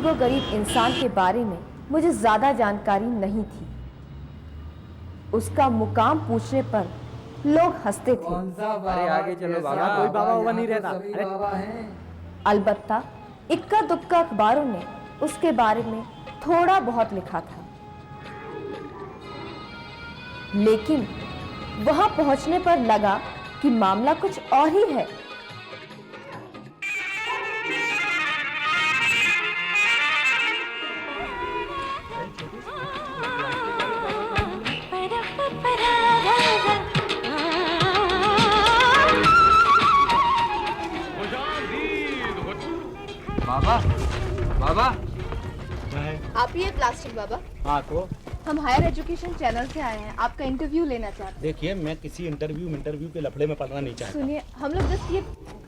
को गरीब इंसान के बारे में मुझे ज्यादा जानकारी नहीं थी। उसका मुकाम पूछने पर लोग हंसते थे। अरे आगे चलो बाबा, कोई बाबा हुआ नहीं रहता। अरे अलबत्ता इक्का दुक्का अखबारों ने उसके बारे में थोड़ा बहुत लिखा था, लेकिन वहां पहुंचने पर लगा कि मामला कुछ और ही है। बाबा, बाबा आप ही है प्लास्टिक बाबा? हाँ तो हम हायर एजुकेशन चैनल से आए हैं, आपका इंटरव्यू लेना चाहते हैं। देखिए, मैं किसी इंटरव्यू के लफड़े में पड़ना नहीं चाहता। सुनिए, हम लोग जस्ट ये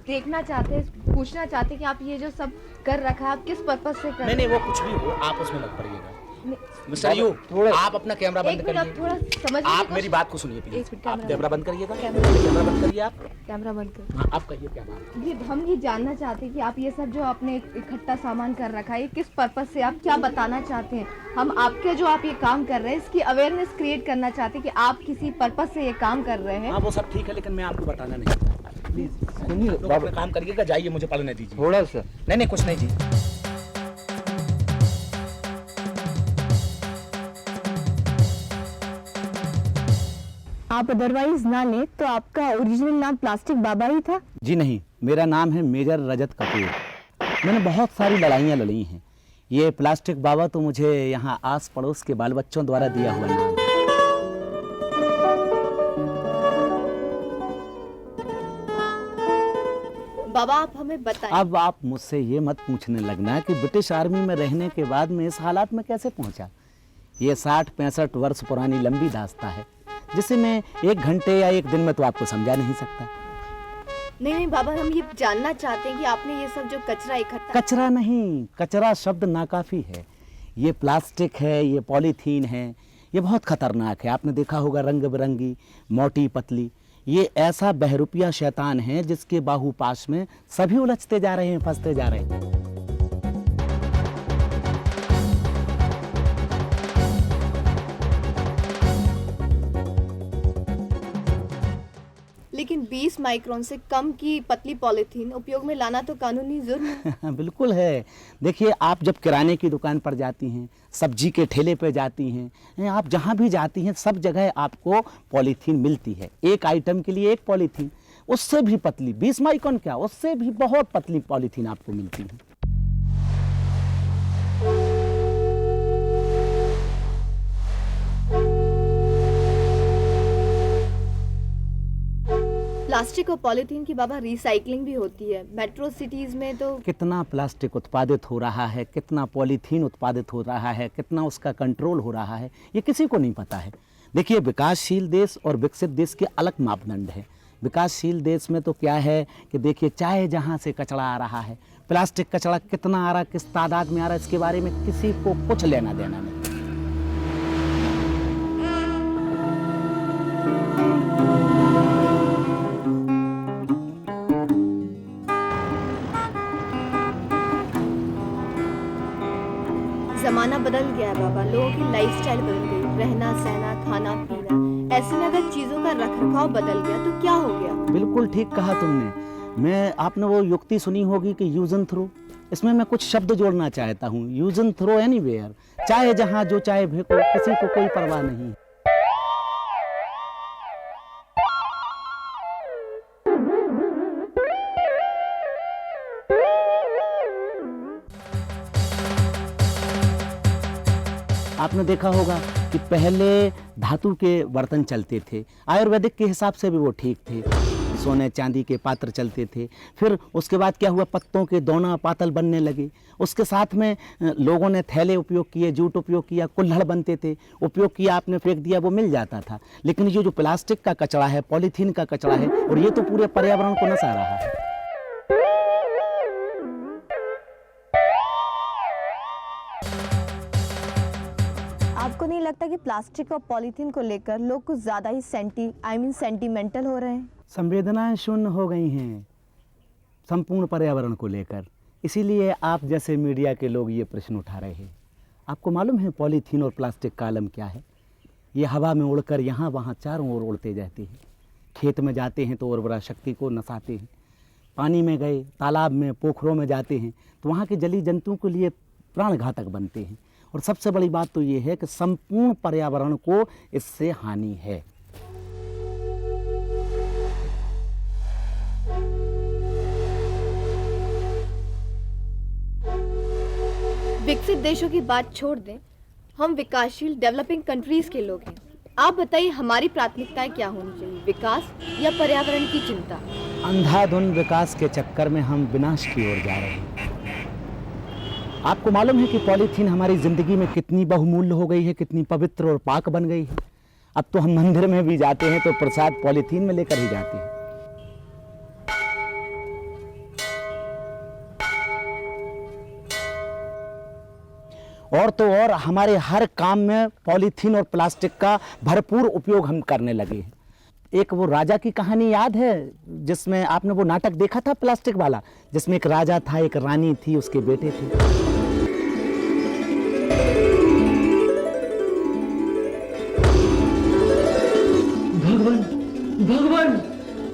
देखना चाहते हैं, पूछना चाहते हैं कि आप ये जो सब कर रखा है, आप किस पर्पस से कर रहे हैं? नहीं, वो कुछ भी हो, आप उसमें मत पड़िएगा। नहीं। मिस्टर यू, आप अपना कैमरा बंद करिए। आप थोड़ा समझ आप मेरी बात को सुनिए प्लीज। एक मिनट, आप कैमरा बंद करिएगा। कैमरा कैमरा बंद करिए आप। कैमरा बंद कर। हाँ, आप कहिए क्या बात। ये हम ये जानना चाहते हैं कि आप ये सब जो आपने इकट्ठा सामान कर रखा है, ये किस पर्पस से, आप क्या बताना चाहते हैं? हम आपके जो आप ये काम कर रहे हैं, इसकी अवेयरनेस क्रिएट करना चाहते हैं कि आप किसी पर्पस से ये काम कर रहे हैं। हाँ, वो सब ठीक है, लेकिन मैं आपको बताना नहीं चाहता। प्लीज सुनिए, अपना काम करिएगा, जाइए, मुझे पढ़ने दीजिए थोड़ा सा। नहीं, कुछ नहीं जी। आप अदरवाइज ना ले तो आपका ओरिजिनल नाम प्लास्टिक बाबा ही था? जी नहीं, मेरा नाम है मेजर रजत कपूर। मैंने बहुत सारी लड़ाइयाँ लड़ी हैं। ये प्लास्टिक बाबा तो मुझे यहाँ आस पड़ोस के बाल बच्चों द्वारा दिया हुआ नाम है। बाबा आप हमें बताएं। अब आप मुझसे ये मत पूछने लगना कि ब्रिटिश आर्मी में रहने के बाद मैं इस हालात में कैसे पहुंचा। ये 60-65 वर्ष पुरानी लंबी दास्तां है, जिसे मैं 1 घंटे या 1 दिन में तो आपको समझा नहीं सकता। नहीं बाबा, हम ये जानना चाहते हैं कि आपने ये सब जो कचरा इकट्ठा। कचरा नहीं, कचरा शब्द नाकाफी है। ये प्लास्टिक है, ये पॉलीथीन है, ये बहुत खतरनाक है। आपने देखा होगा रंग बिरंगी, मोटी पतली। ये ऐसा बहरूपिया शैतान है जिसके बाहुपाश में सभी उलझते जा रहे हैं, फंसते जा रहे हैं। लेकिन 20 माइक्रोन से कम की पतली पॉलीथीन उपयोग में लाना तो कानूनी जुर्म है। बिल्कुल है। देखिए, आप जब किराने की दुकान पर जाती हैं, सब्जी के ठेले पे जाती हैं, आप जहाँ भी जाती हैं, सब जगह आपको पॉलीथीन मिलती है। एक आइटम के लिए एक पॉलीथीन, उससे भी पतली 20 माइक्रोन क्या, उससे भी बहुत पतली पॉलीथीन आपको मिलती है। प्लास्टिक और पॉलीथीन की बाबा रिसाइकलिंग भी होती है। मेट्रो सिटीज में तो कितना प्लास्टिक उत्पादित हो रहा है, कितना पॉलीथीन उत्पादित हो रहा है, कितना उसका कंट्रोल हो रहा है, ये किसी को नहीं पता है। देखिए, विकासशील देश और विकसित देश के अलग मापदंड है। विकासशील देश में तो क्या है कि देखिए, चाहे जहाँ से कचरा आ रहा है, प्लास्टिक कचरा कितना आ रहा है, किस तादाद में आ रहा है, इसके बारे में किसी को कुछ लेना देना नहीं। जमाना बदल गया है बाबा, लोगों की लाइफस्टाइल बदल गई, रहना सहना, खाना पीना। ऐसे में अगर चीजों का रखरखाव बदल गया तो क्या हो गया? बिल्कुल ठीक कहा तुमने। आपने वो युक्ति सुनी होगी कि यूज एंड थ्रो। इसमें मैं कुछ शब्द जोड़ना चाहता हूँ। यूज एंड थ्रो एनीवेयर, चाहे जहाँ जो चाहे फेंको, किसी को कोई परवाह नहीं। आपने देखा होगा कि पहले धातु के बर्तन चलते थे, आयुर्वेदिक के हिसाब से भी वो ठीक थे। सोने चांदी के पात्र चलते थे। फिर उसके बाद क्या हुआ, पत्तों के दोना पातल बनने लगे। उसके साथ में लोगों ने थैले उपयोग किए, जूट उपयोग किया, कुल्हड़ बनते थे, उपयोग किया, आपने फेंक दिया, वो मिल जाता था। लेकिन ये जो प्लास्टिक का कचरा है, पॉलीथीन का कचरा है, और ये तो पूरे पर्यावरण को नसा रहा है। आपको नहीं लगता कि प्लास्टिक और पॉलीथीन को लेकर लोग कुछ ज्यादा ही सेंटिमेंटल हो रहे हैं? संवेदनाएं शून्य हो गई हैं संपूर्ण पर्यावरण को लेकर। इसीलिए आप जैसे मीडिया के लोग ये प्रश्न उठा रहे हैं। आपको मालूम है पॉलीथीन और प्लास्टिक का आलम क्या है? ये हवा में उड़कर यहाँ वहाँ चारों ओर उड़ते जाते हैं। खेत में जाते हैं तो उर्वरा शक्ति को नसाते हैं, पानी में गए, तालाब में, पोखरों में जाते हैं तो वहाँ के जलीय जंतुओं के लिए प्राण घातक बनते हैं। और सबसे बड़ी बात तो ये है कि संपूर्ण पर्यावरण को इससे हानि है। विकसित देशों की बात छोड़ दें, हम विकासशील डेवलपिंग कंट्रीज के लोग हैं। आप बताइए हमारी प्राथमिकताएं क्या होनी चाहिए, विकास या पर्यावरण की चिंता? अंधाधुंध विकास के चक्कर में हम विनाश की ओर जा रहे हैं। आपको मालूम है कि पॉलीथीन हमारी जिंदगी में कितनी बहुमूल्य हो गई है, कितनी पवित्र और पाक बन गई है। अब तो हम मंदिर में भी जाते हैं तो प्रसाद पॉलीथीन में लेकर ही जाते हैं। और तो और हमारे हर काम में पॉलीथीन और प्लास्टिक का भरपूर उपयोग हम करने लगे हैं। एक वो राजा की कहानी याद है जिसमें आपने वो नाटक देखा था प्लास्टिक वाला, जिसमें एक राजा था, एक रानी थी, उसके बेटे थे। भगवान भगवान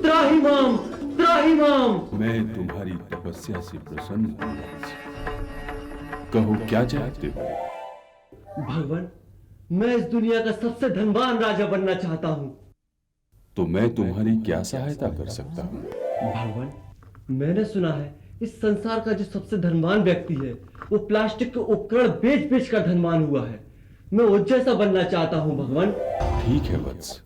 त्राहिमाम त्राहिमाम। मैं तुम्हारी तपस्या से प्रसन्न हूँ। कहो क्या चाहते हो? भगवान, मैं इस दुनिया का सबसे धनवान राजा बनना चाहता हूँ। तो मैं तुम्हारी क्या सहायता कर सकता हूँ? भगवान, मैंने सुना है इस संसार का जो सबसे धनवान व्यक्ति है वो प्लास्टिक के उपकरण बेच बेच कर धनवान हुआ है। मैं उस जैसा बनना चाहता हूँ भगवान। ठीक है वत्स,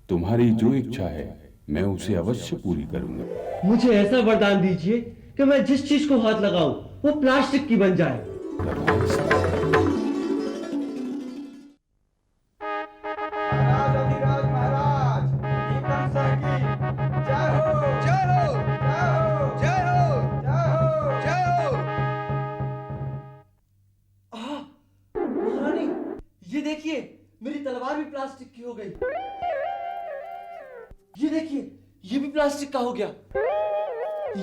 तुम्हारी जो इच्छा है मैं उसे अवश्य पूरी करूंगा। मुझे ऐसा वरदान दीजिए कि मैं जिस चीज को हाथ लगाऊं वो प्लास्टिक की बन जाए। महारानी, ये देखिए मेरी तलवार भी प्लास्टिक की हो गई। ये देखिए ये भी प्लास्टिक का हो गया।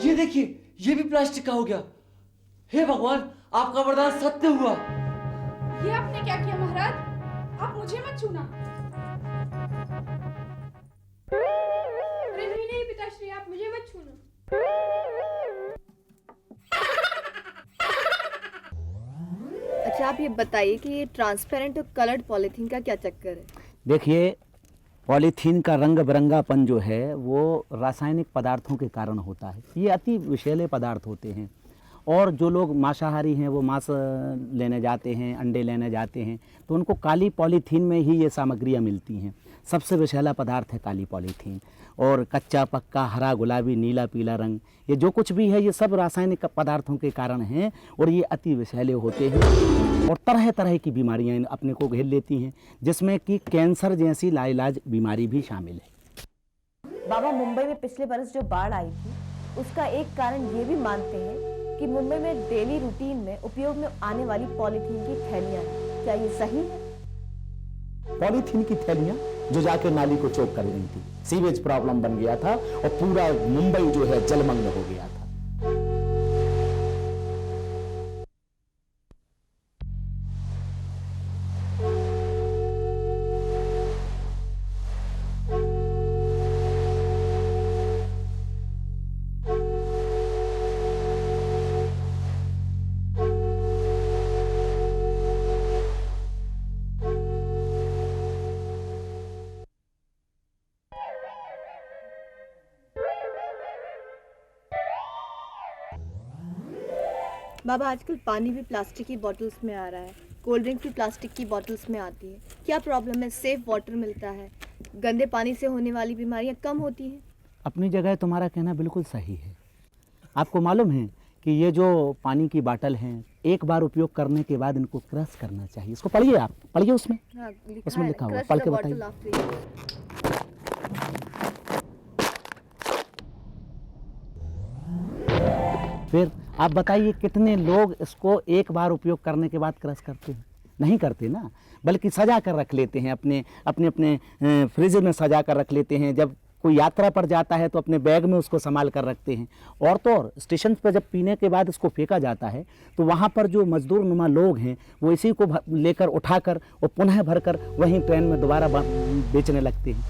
ये देखिए ये भी प्लास्टिक का हो गया। हे भगवान, आपका वरदान सत्य हुआ। ये आपने क्या किया महाराज? आप मुझे मत छूना। अरे नहीं नहीं पिताश्री, आप मुझे मत छूना। अच्छा, आप ये बताइए कि ये ट्रांसपेरेंट और कलर्ड पॉलीथीन का क्या चक्कर है? देखिए, पॉलीथीन का रंग बिरंगापन जो है वो रासायनिक पदार्थों के कारण होता है। ये अति विषैले पदार्थ होते हैं और जो लोग मांसाहारी हैं वो मांस लेने जाते हैं, अंडे लेने जाते हैं तो उनको काली पॉलीथीन में ही ये सामग्रियाँ मिलती हैं। सबसे विषैला पदार्थ है काली पॉलीथीन। और कच्चा पक्का, हरा गुलाबी, नीला पीला रंग, ये जो कुछ भी है ये सब रासायनिक पदार्थों के कारण हैं और ये अति विषैले होते हैं और तरह तरह की बीमारियां अपने को घेर लेती हैं, जिसमें कि कैंसर जैसी लाइलाज बीमारी भी शामिल है। बाबा, मुंबई में पिछले बरस जो बाढ़ आई थी उसका एक कारण ये भी मानते हैं कि मुंबई में डेली रूटीन में उपयोग में आने वाली पॉलीथीन की थैलियां हैं। क्या ये सही है? पॉलीथीन की थैलियां जो जाकर नाली को चौक कर रही थी, सीवेज प्रॉब्लम बन गया था और पूरा मुंबई जो है जलमग्न हो गया था। बाबा, आजकल पानी भी प्लास्टिक की बॉटल्स में आ रहा है, कोल्ड ड्रिंक भी प्लास्टिक की बॉटल्स में आती है। क्या प्रॉब्लम है? सेफ वाटर मिलता है, गंदे पानी से होने वाली बीमारियां कम होती हैं। अपनी जगह तुम्हारा कहना बिल्कुल सही है। आपको मालूम है कि ये जो पानी की बाटल हैं, एक बार उपयोग करने के बाद इनको क्रश करना चाहिए। इसको पढ़िए, आप पढ़िए, उसमें हाँ, उसमें लिखा हुआ, पढ़ के बताइए। फिर आप बताइए कितने लोग इसको एक बार उपयोग करने के बाद क्रश करते हैं? नहीं करते ना, बल्कि सजा कर रख लेते हैं, अपने अपने अपने फ्रिज में सजा कर रख लेते हैं। जब कोई यात्रा पर जाता है तो अपने बैग में उसको संभाल कर रखते हैं। और तो और स्टेशन पर जब पीने के बाद इसको फेंका जाता है तो वहाँ पर जो मजदूर नुमा लोग हैं वो इसी को लेकर उठाकर और पुनः भरकर वहीं ट्रेन में दोबारा बेचने लगते हैं।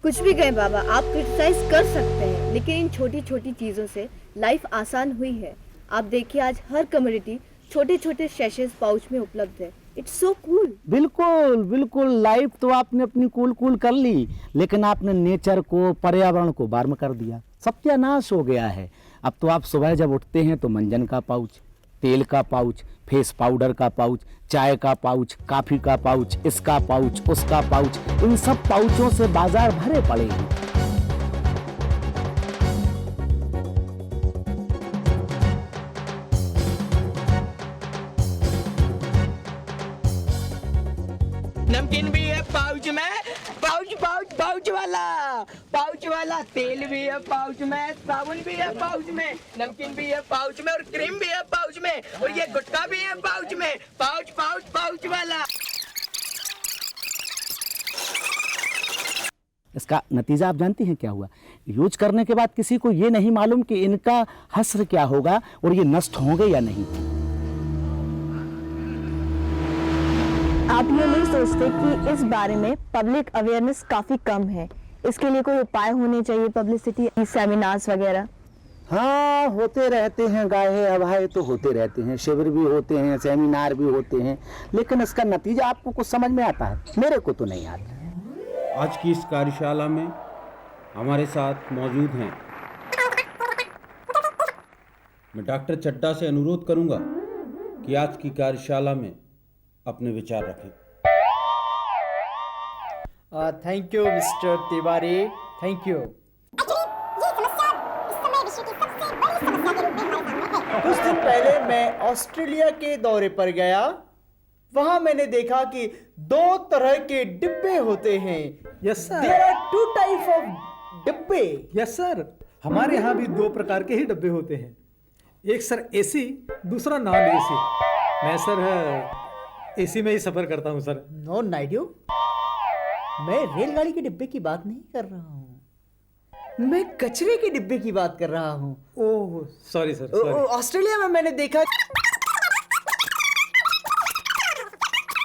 कुछ भी कहें बाबा, आप क्रिटिसाइज कर सकते हैं, लेकिन इन छोटी छोटी चीज़ों से लाइफ आसान हुई है। आप देखिए आज हर कम्युनिटी छोटे छोटे शैशेज पाउच में उपलब्ध है। It's so cool. बिल्कुल बिल्कुल, लाइफ तो आपने अपनी कूल कर ली, लेकिन आपने नेचर को, पर्यावरण को बार्म कर दिया, सत्यानाश हो गया है। अब तो आप सुबह जब उठते हैं तो मंजन का पाउच, तेल का पाउच, फेस पाउडर का पाउच, चाय का पाउच, कॉफी का पाउच, इसका पाउच, उसका पाउच, इन सब पाउचों से बाजार भरे पड़े हैं। नमकीन भी है पाउच में, पाउच वाला तेल भी है पाउच में, साबुन भी है पाउच में, नमकीन भी है पाउच में और क्रीम भी है पाउच में और ये गुटखा भी है पाउच में। पाउच वाला। इसका नतीजा आप जानती हैं क्या हुआ? यूज करने के बाद किसी को ये नहीं मालूम कि इनका हश्र क्या होगा और ये नष्ट होंगे या नहीं। आप ये नहीं सोचते कि इस बारे में पब्लिक अवेयरनेस काफी कम है? इसके लिए कोई उपाय होने चाहिए, पब्लिसिटी, सेमिनार्स वगैरह? हाँ, होते रहते हैं, गाहे अभाए तो होते रहते हैं, शिविर भी होते हैं, सेमिनार भी होते हैं, लेकिन इसका नतीजा आपको कुछ समझ में आता है? मेरे को तो नहीं आता। आज की इस कार्यशाला में हमारे साथ मौजूद हैं, मैं डॉक्टर चड्ढा से अनुरोध करूंगा कि आज की कार्यशाला में अपने विचार रखें। Thank you mister Tiwari, thank you. कुछ दिन पहले मैं ऑस्ट्रेलिया के दौरे पर गया। वहां मैंने देखा कि 2 तरह के डिब्बे होते हैं। Yes sir. There are 2 types of डिब्बे। यस सर, हमारे यहाँ भी 2 प्रकार के ही डब्बे होते हैं, एक सर एसी, दूसरा नॉन एसी। मैं सर एसी में ही सफर करता हूँ सर। नो नाइडियो, मैं रेलगाड़ी के डिब्बे की बात नहीं कर रहा हूँ, मैं कचरे के डिब्बे की बात कर रहा हूँ। Oh sorry sir, sorry. Australia में मैंने देखा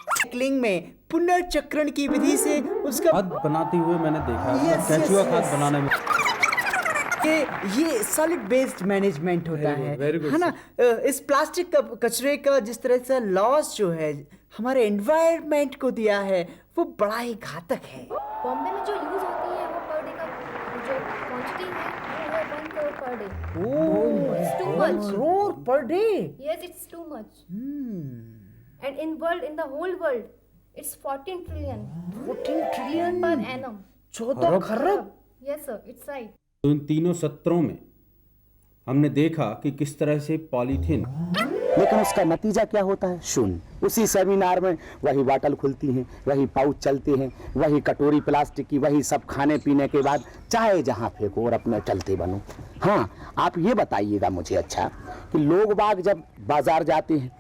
साइकिलिंग में पुनर्चक्रण की विधि से उसका खाद बनाते हुए मैंने देखा है, Yes, केचुआ yes, खाद yes. बनाने में। ये सॉलिड बेस्ड मैनेजमेंट होता very good, है ना। इस प्लास्टिक का कचरे का जिस तरह से लॉस जो है हमारे एनवायरनमेंट को दिया है वो बड़ा ही घातक है। बॉम्बे में जो यूज होती है वो पर डे का जो क्वांटिटी है वो 1 crore per day. It's too much. 1 crore per day. Yes, it's too much. And in the whole world, it's 14 trillion 14 trillion per annum. 14 खरब। Yes sir, it's right. तो इन तीनों सत्रों में हमने देखा कि किस तरह से पॉलीथीन, लेकिन उसका नतीजा क्या होता है? शून्य। उसी सेमिनार में वही बाटल खुलती हैं, वही पाउच चलते हैं, वही कटोरी प्लास्टिक की, वही सब खाने पीने के बाद चाहे जहाँ फेंको और अपने चलते बनो। हाँ, आप ये बताइएगा मुझे अच्छा कि लोग बाग जब बाजार जाते हैं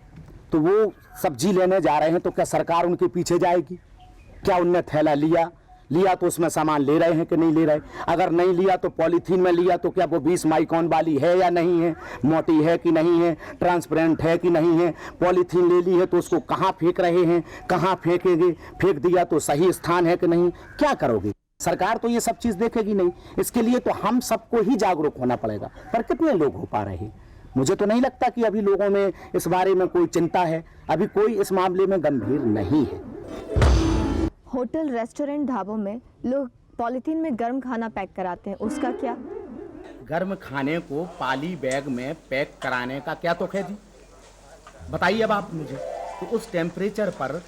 तो वो सब्जी लेने जा रहे हैं तो क्या सरकार उनके पीछे जाएगी? क्या उनने थैला लिया तो उसमें सामान ले रहे हैं कि नहीं ले रहे? अगर नहीं लिया तो पॉलीथीन में लिया तो क्या वो 20 माइक्रोन वाली है या नहीं है, मोटी है कि नहीं है, ट्रांसपेरेंट है कि नहीं है? पॉलीथीन ले ली है तो उसको कहाँ फेंक रहे हैं, कहाँ फेंकेंगे? फेंक दिया तो सही स्थान है कि नहीं? क्या करोगे? सरकार तो ये सब चीज़ देखेगी नहीं। इसके लिए तो हम सबको ही जागरूक होना पड़ेगा। पर कितने लोग हो पा रहे हैं? मुझे तो नहीं लगता कि अभी लोगों में इस बारे में कोई चिंता है। अभी कोई इस मामले में गंभीर नहीं है। होटल, रेस्टोरेंट, ढाबों में लोग पॉलीथीन में गर्म खाना पैक कराते हैं, उसका क्या? गर्म खाने को पाली बैग में पैक कराने का क्या तुक है जी? बताइए अब आप मुझे। तो उस टेम्परेचर पर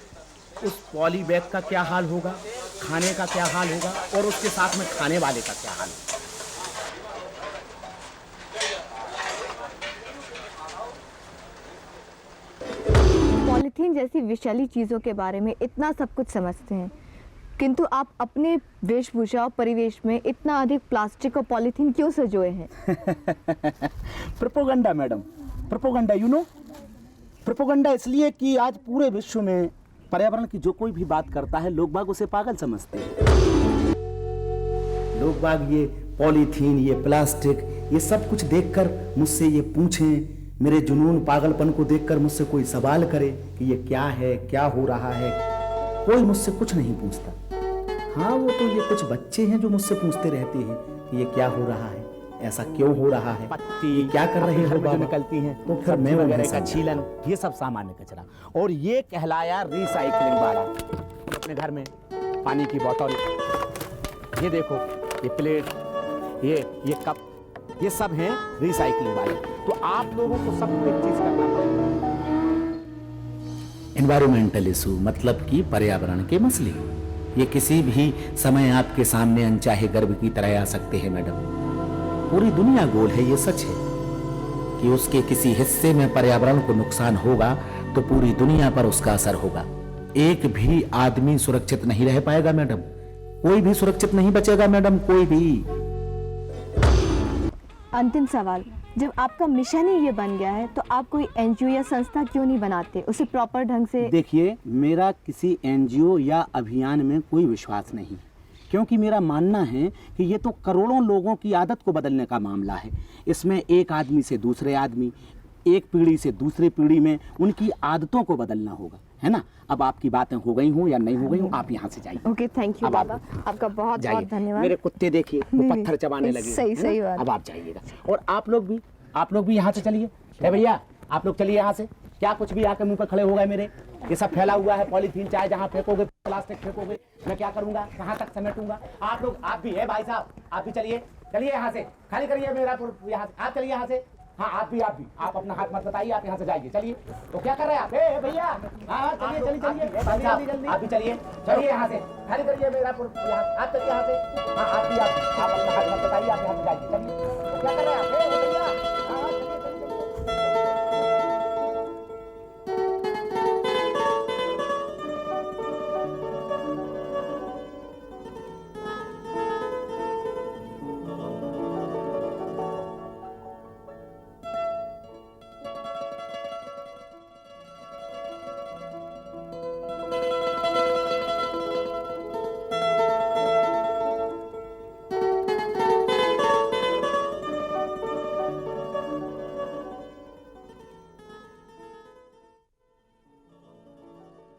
उस पॉली बैग का क्या हाल होगा, खाने का क्या हाल होगा और उसके साथ में खाने वाले का क्या हाल होगा? पॉलीथीन जैसी विषैली चीज़ों के बारे में इतना सब कुछ समझते हैं, किंतु आप अपने वेशभूषा और परिवेश में इतना अधिक प्लास्टिक और पॉलीथीन क्यों सजोए हैं? Propaganda madam, propaganda, you know. Propaganda इसलिए कि आज पूरे विश्व में पर्यावरण की जो कोई भी बात करता है लोग बाग उसे पागल समझते हैं। लोग बाग ये पॉलीथीन, ये प्लास्टिक, ये सब कुछ देखकर मुझसे ये पूछें, मेरे जुनून पागलपन को देखकर मुझसे कोई सवाल करे कि ये क्या है, क्या हो रहा है, कोई मुझसे कुछ नहीं पूछता। हाँ, वो तो ये कुछ बच्चे हैं जो मुझसे पूछते रहते हैं कि ये क्या हो रहा है, ऐसा क्यों हो रहा है, ये क्या कर रहे हो बाबा, निकलती हैं तो फिर मैं वगैरह का छीलन, ये सब सामान्य कचरा, और ये कहलाया रिसाइकलिंग वाला। अपने घर में पानी की बोतल, ये देखो, ये प्लेट, ये कप, ये सब हैं रिसाइकलिंग वाले। तो आप लोगों को सबको एक चीज करना पड़ेगा, एनवायरमेंटल इशू, मतलब कि पर्यावरण के मसले। ये किसी भी समय आपके सामने अनचाहे गर्भ की तरह आ सकते हैं मैडम। पूरी दुनिया गोल है, ये सच है कि उसके किसी हिस्से में पर्यावरण को नुकसान होगा तो पूरी दुनिया पर उसका असर होगा। एक भी आदमी सुरक्षित नहीं रह पाएगा मैडम, कोई भी सुरक्षित नहीं बचेगा मैडम, कोई भी। अंतिम सवाल, जब आपका मिशन ही ये बन गया है तो आप कोई एनजीओ या संस्था क्यों नहीं बनाते, उसे प्रॉपर ढंग से? देखिए, मेरा किसी एनजीओ या अभियान में कोई विश्वास नहीं, क्योंकि मेरा मानना है कि ये तो करोड़ों लोगों की आदत को बदलने का मामला है। इसमें एक आदमी से दूसरे आदमी, एक पीढ़ी से दूसरी पीढ़ी में उनकी आदतों को बदलना होगा, है ना। अब आपकी बातें हो गई हों या नहीं हो गई हों, आप यहाँ से जाइए। ओके, थैंक यू बाबा, आपका बहुत बहुत धन्यवाद। मेरे कुत्ते देखिए वो पत्थर चबाने लगे। सही बात। अब आप जाइएगा, और आप लोग भी यहाँ से चलिए। भैया, आप लोग चलिए यहाँ से। क्या कुछ भी आके मुंह पर खड़े हो गए मेरे, ये सब फैला हुआ है पॉलीथीन, चाहे जहाँ फेंकोगे, प्लास्टिक फेंकोगे, मैं क्या करूंगा, कहाँ तक समेटूंगा। आप लोग, आप भी है भाई साहब, आप भी चलिए यहाँ से, खाली करिए मेरा यहाँ से, आप चलिए यहाँ से। हाँ, आप भी आप अपना हाथ मत बताइए, आप यहाँ से जाइए, चलिए। तो क्या कर रहे हैं आप, भैया? हाँ, चलिए जल्दी आप भी चलिए यहाँ से, खाली करिए मेरा यहाँ, आप चलिए यहाँ से। हाँ, आप अपना हाथ मत बताइए, आप यहाँ से जाइए, चलिए। तो क्या कर रहे हैं आप?